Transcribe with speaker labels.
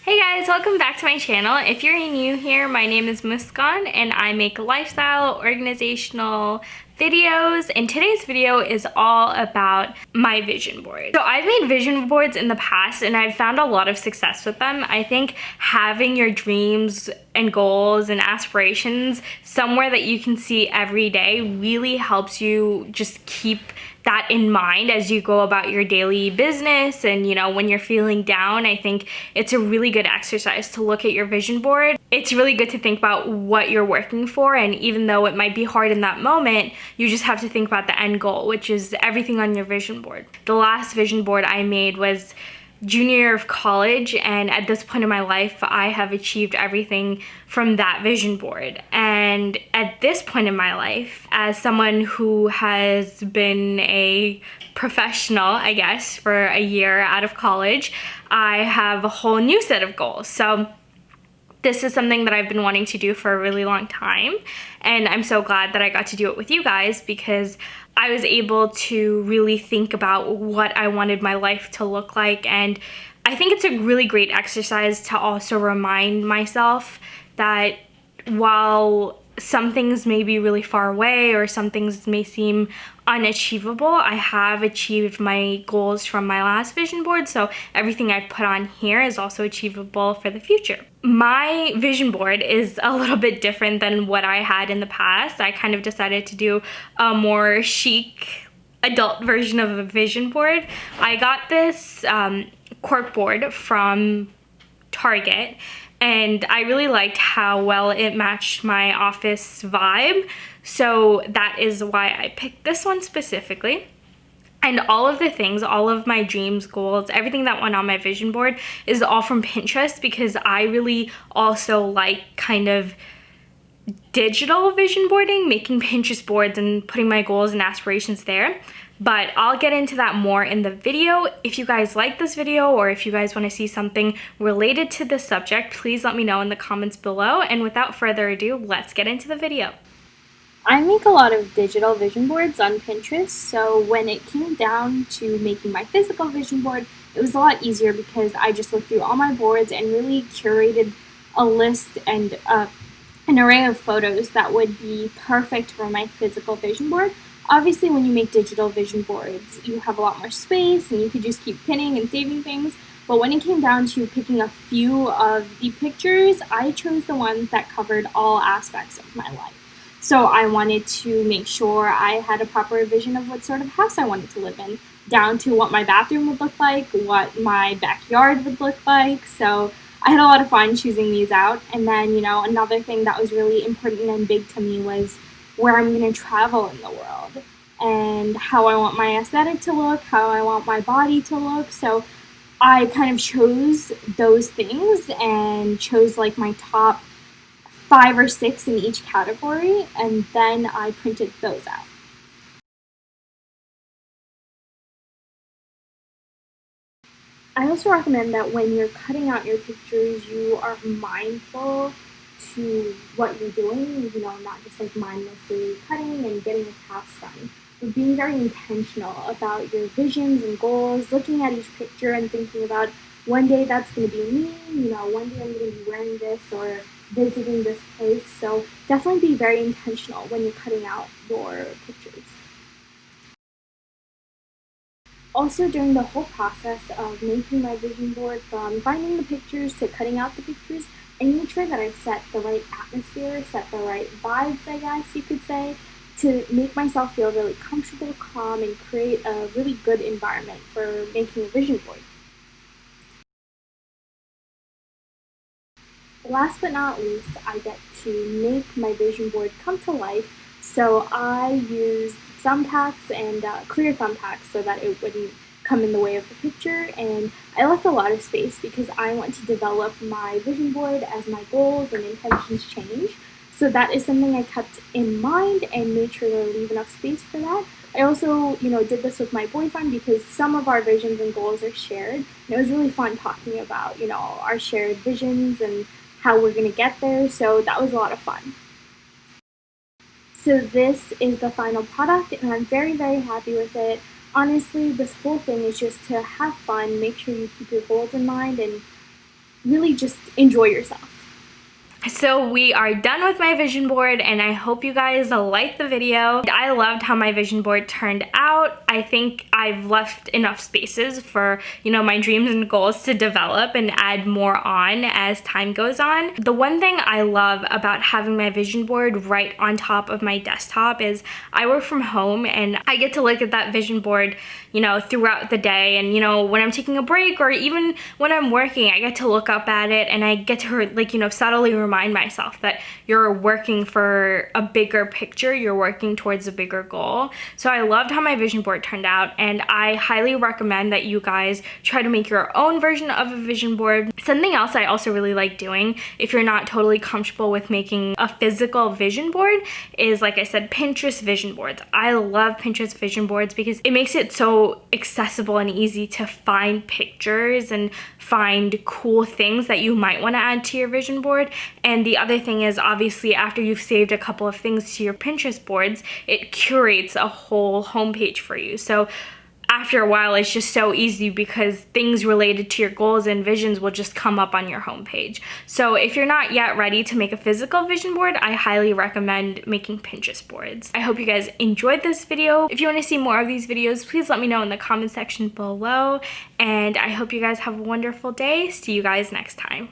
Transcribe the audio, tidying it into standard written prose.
Speaker 1: Hey guys, welcome back to my channel. If you're new here, my name is Muskan and I make lifestyle, organizational videos, and today's video is all about my vision board. So I've made vision boards in the past and I've found a lot of success with them. I think having your dreams and goals and aspirations somewhere that you can see every day really helps you just keep that in mind as you go about your daily business. And when you're feeling down, I think it's a really good exercise to look at your vision board. It's really good to think about what you're working for, and even though it might be hard in that moment, you just have to think about the end goal, which is everything on your vision board. The last vision board I made was junior year of college, and at this point in my life I have achieved everything from that vision board. And at this point in my life, as someone who has been a professional, I guess, for a year out of college, I have a whole new set of goals. So this is something that I've been wanting to do for a really long time, and I'm so glad that I got to do it with you guys because I was able to really think about what I wanted my life to look like. And I think it's a really great exercise to also remind myself that while some things may be really far away or some things may seem unachievable, I have achieved my goals from my last vision board, so everything I've put on here is also achievable for the future. My vision board is a little bit different than what I had in the past. I kind of decided to do a more chic adult version of a vision board. I got this cork board from Target, and I really liked how well it matched my office vibe. So that is why I picked this one specifically. And all of the things, all of my dreams, goals, everything that went on my vision board is all from Pinterest, because I really also like kind of digital vision boarding, making Pinterest boards and putting my goals and aspirations there. But I'll get into that more in the video. If you guys like this video, or if you guys want to see something related to this subject, please let me know in the comments below. And without further ado, let's get into the video. I make a lot of digital vision boards on Pinterest, so when it came down to making my physical vision board, it was a lot easier because I just looked through all my boards and really curated a list and an array of photos that would be perfect for my physical vision board. Obviously, when you make digital vision boards, you have a lot more space and you could just keep pinning and saving things. But when it came down to picking a few of the pictures, I chose the ones that covered all aspects of my life. So I wanted to make sure I had a proper vision of what sort of house I wanted to live in, down to what my bathroom would look like, what my backyard would look like. So I had a lot of fun choosing these out. And then, another thing that was really important and big to me was where I'm going to travel in the world and how I want my aesthetic to look, how I want my body to look. So I kind of chose those things and chose like my top 5 or 6 in each category, and then I printed those out. I also recommend that when you're cutting out your pictures, you are mindful to what you're doing, not just like mindlessly cutting and getting a task done, but being very intentional about your visions and goals, looking at each picture and thinking about one day that's going to be me, one day I'm going to be wearing this or visiting this place. So definitely be very intentional when you're cutting out your pictures. Also, during the whole process of making my vision board, from finding the pictures to cutting out the pictures, I made sure that I set the right atmosphere, set the right vibes, I guess you could say, to make myself feel really comfortable, calm, and create a really good environment for making a vision board. Last but not least, I get to make my vision board come to life. So I used thumbtacks and clear thumbtacks so that it wouldn't come in the way of the picture, and I left a lot of space because I want to develop my vision board as my goals and intentions change. So that is something I kept in mind and made sure to leave enough space for that. I also, did this with my boyfriend because some of our visions and goals are shared. And it was really fun talking about, our shared visions and how we're going to get there. So that was a lot of fun. So this is the final product, and I'm very, very happy with it. Honestly, this whole thing is just to have fun, make sure you keep your goals in mind, and
Speaker 2: really just enjoy yourself.
Speaker 1: So we are done with my vision board, and I hope you guys liked the video. I loved how my vision board turned out. I think I've left enough spaces for, you know, my dreams and goals to develop and add more on as time goes on. The one thing I love about having my vision board right on top of my desktop is I work from home and I get to look at that vision board, you know, throughout the day. And, you know, when I'm taking a break or even when I'm working, I get to look up at it and I get to, like, you know, subtly remind myself that you're working for a bigger picture, you're working towards a bigger goal. So I loved how my vision board turned out, and I highly recommend that you guys try to make your own version of a vision board. Something else I also really like doing, if you're not totally comfortable with making a physical vision board, is, like I said, Pinterest vision boards. I love Pinterest vision boards because it makes it so accessible and easy to find pictures and find cool things that you might want to add to your vision board. And the other thing is, obviously, after you've saved a couple of things to your Pinterest boards, it curates a whole homepage for you. So after a while, it's just so easy because things related to your goals and visions will just come up on your homepage. So if you're not yet ready to make a physical vision board, I highly recommend making Pinterest boards. I hope you guys enjoyed this video. If you want to see more of these videos, please let me know in the comment section below. And I hope you guys have a wonderful day. See you guys next time.